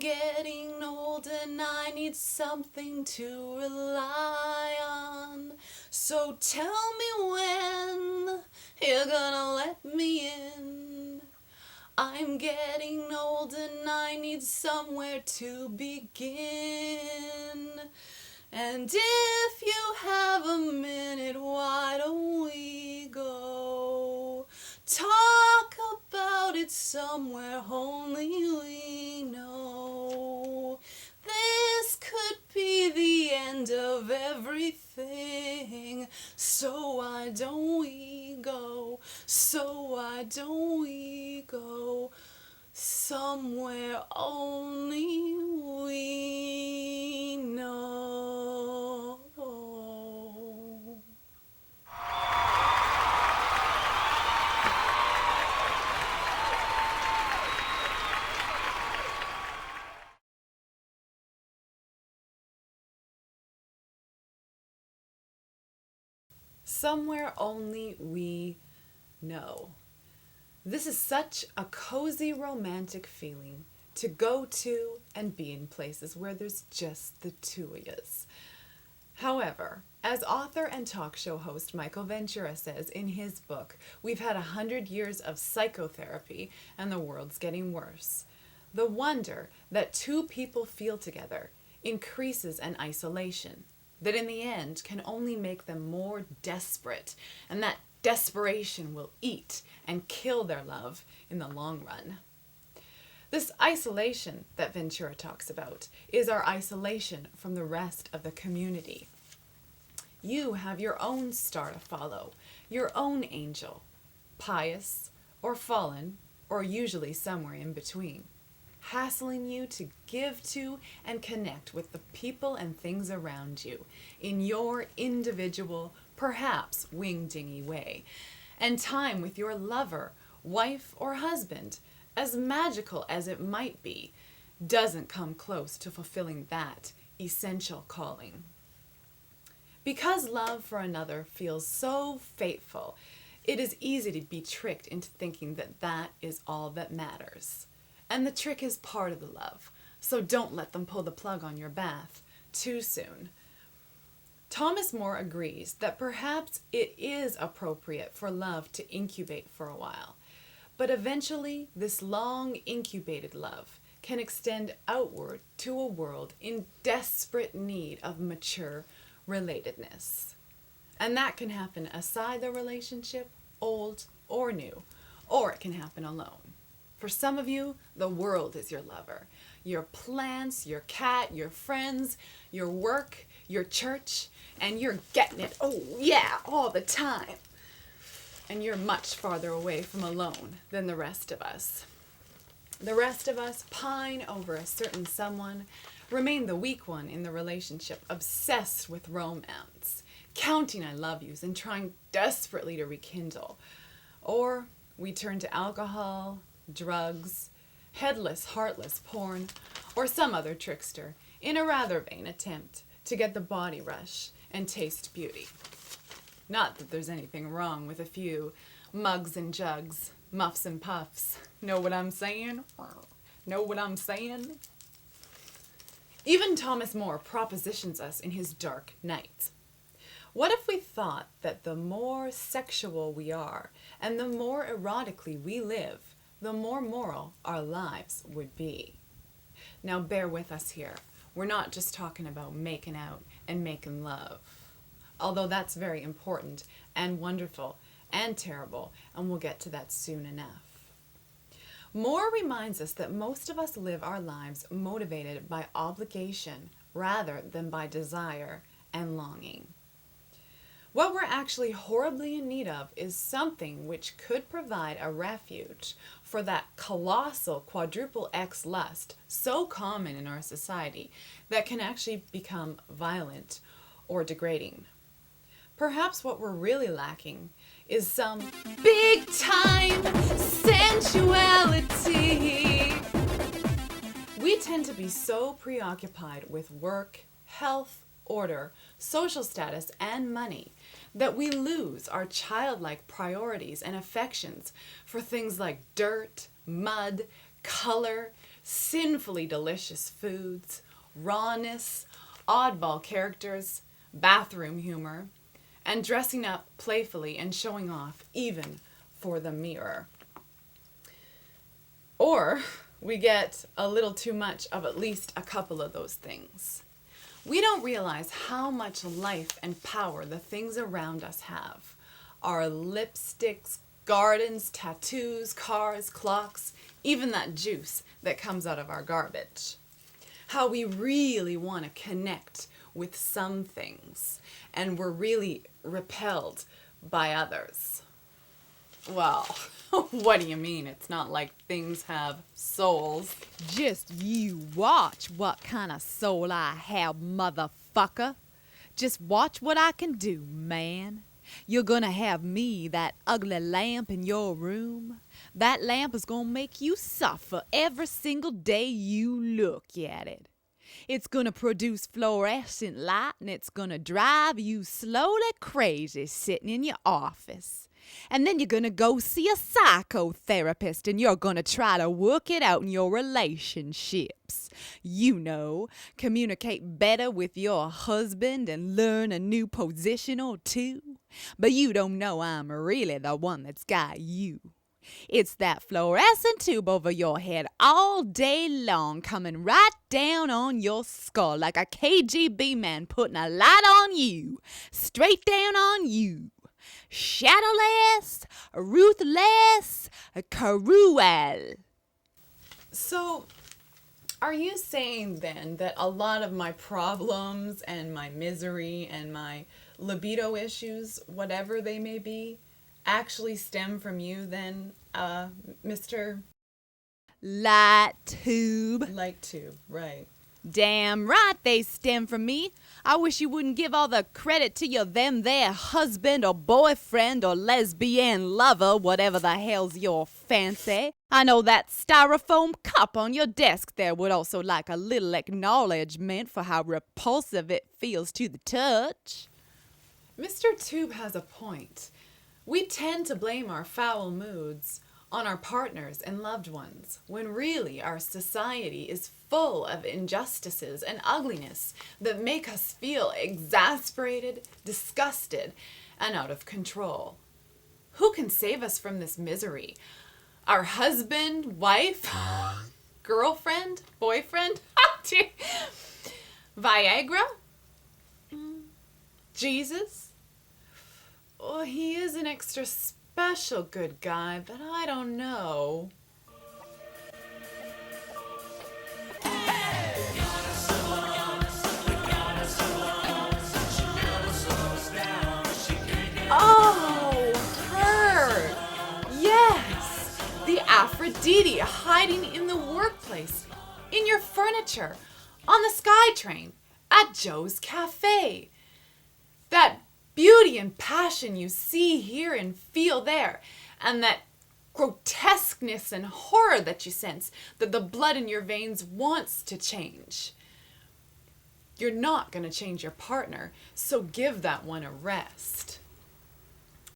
getting old and I need something to rely on. So tell me when you're gonna let me in. I'm getting old and I need somewhere to begin. And if you have a minute, why don't we go talk about it somewhere only we know? This could be the end of everything, so why don't we go? So why don't we go somewhere only we know? Somewhere only we know. This is such a cozy romantic feeling to go to and be in places where there's just the two of us. However, as author and talk show host Michael Ventura says in his book, we've had 100 years of psychotherapy and the world's getting worse. The wonder that two people feel together increases an isolation that in the end can only make them more desperate, and that desperation will eat and kill their love in the long run. This isolation that Ventura talks about is our isolation from the rest of the community. You have your own star to follow, your own angel, pious or fallen, or usually somewhere in between, hassling you to give to and connect with the people and things around you in your individual, perhaps wing-dingy way. And time with your lover, wife, or husband, as magical as it might be, doesn't come close to fulfilling that essential calling. Because love for another feels so fateful, it is easy to be tricked into thinking that that is all that matters. And the trick is part of the love, so don't let them pull the plug on your bath too soon. Thomas More agrees that perhaps it is appropriate for love to incubate for a while, but eventually this long incubated love can extend outward to a world in desperate need of mature relatedness. And that can happen aside the relationship, old or new, or it can happen alone. For some of you, the world is your lover. Your plants, your cat, your friends, your work, your church, and you're getting it, oh yeah, all the time. And you're much farther away from alone than the rest of us. The rest of us pine over a certain someone, remain the weak one in the relationship, obsessed with romance, counting I love yous and trying desperately to rekindle. Or we turn to alcohol, drugs, headless, heartless porn, or some other trickster in a rather vain attempt to get the body rush and taste beauty. Not that there's anything wrong with a few mugs and jugs, muffs and puffs. Know what I'm saying? Know what I'm saying? Even Thomas More propositions us in his Dark Nights. What if we thought that the more sexual we are and the more erotically we live, the more moral our lives would be? Now bear with us here. We're not just talking about making out and making love, although that's very important and wonderful and terrible, and we'll get to that soon enough. More reminds us that most of us live our lives motivated by obligation rather than by desire and longing. What we're actually horribly in need of is something which could provide a refuge for that colossal quadruple X lust so common in our society that can actually become violent or degrading. Perhaps what we're really lacking is some big time sensuality. We tend to be so preoccupied with work, health, order, social status, and money that we lose our childlike priorities and affections for things like dirt, mud, color, sinfully delicious foods, rawness, oddball characters, bathroom humor, and dressing up playfully and showing off even for the mirror. Or we get a little too much of at least a couple of those things. We don't realize how much life and power the things around us have. Our lipsticks, gardens, tattoos, cars, clocks, even that juice that comes out of our garbage. How we really want to connect with some things and we're really repelled by others. Well, what do you mean? It's not like things have souls. Just you watch what kind of soul I have, motherfucker. Just watch what I can do, man. You're gonna have me, that ugly lamp in your room. That lamp is gonna make you suffer every single day you look at it. It's gonna produce fluorescent light and it's gonna drive you slowly crazy sitting in your office. And then you're gonna go see a psychotherapist and you're gonna try to work it out in your relationships. You know, communicate better with your husband and learn a new position or two. But you don't know I'm really the one that's got you. It's that fluorescent tube over your head all day long, coming right down on your skull like a KGB man putting a light on you, straight down on you. Shadowless, ruthless, cruel. So, are you saying then that a lot of my problems and my misery and my libido issues, whatever they may be, actually stem from you then, Mr. Light tube. Light Tube, right. Damn right they stem from me. I wish you wouldn't give all the credit to your them there husband or boyfriend or lesbian lover, whatever the hell's your fancy. I know that styrofoam cup on your desk there would also like a little acknowledgement for how repulsive it feels to the touch. Mr. Tube has a point. We tend to blame our foul moods on our partners and loved ones, when really our society is full of injustices and ugliness that make us feel exasperated, disgusted, and out of control. Who can save us from this misery? Our husband, wife, girlfriend, boyfriend? Viagra? Jesus? Oh, he is an extra special good guy, but I don't know. Oh, her! Yes! The Aphrodite hiding in the workplace, in your furniture, on the SkyTrain, at Joe's Cafe. That beauty and passion you see here and feel there, and that grotesqueness and horror that you sense that the blood in your veins wants to change. You're not going to change your partner, so give that one a rest.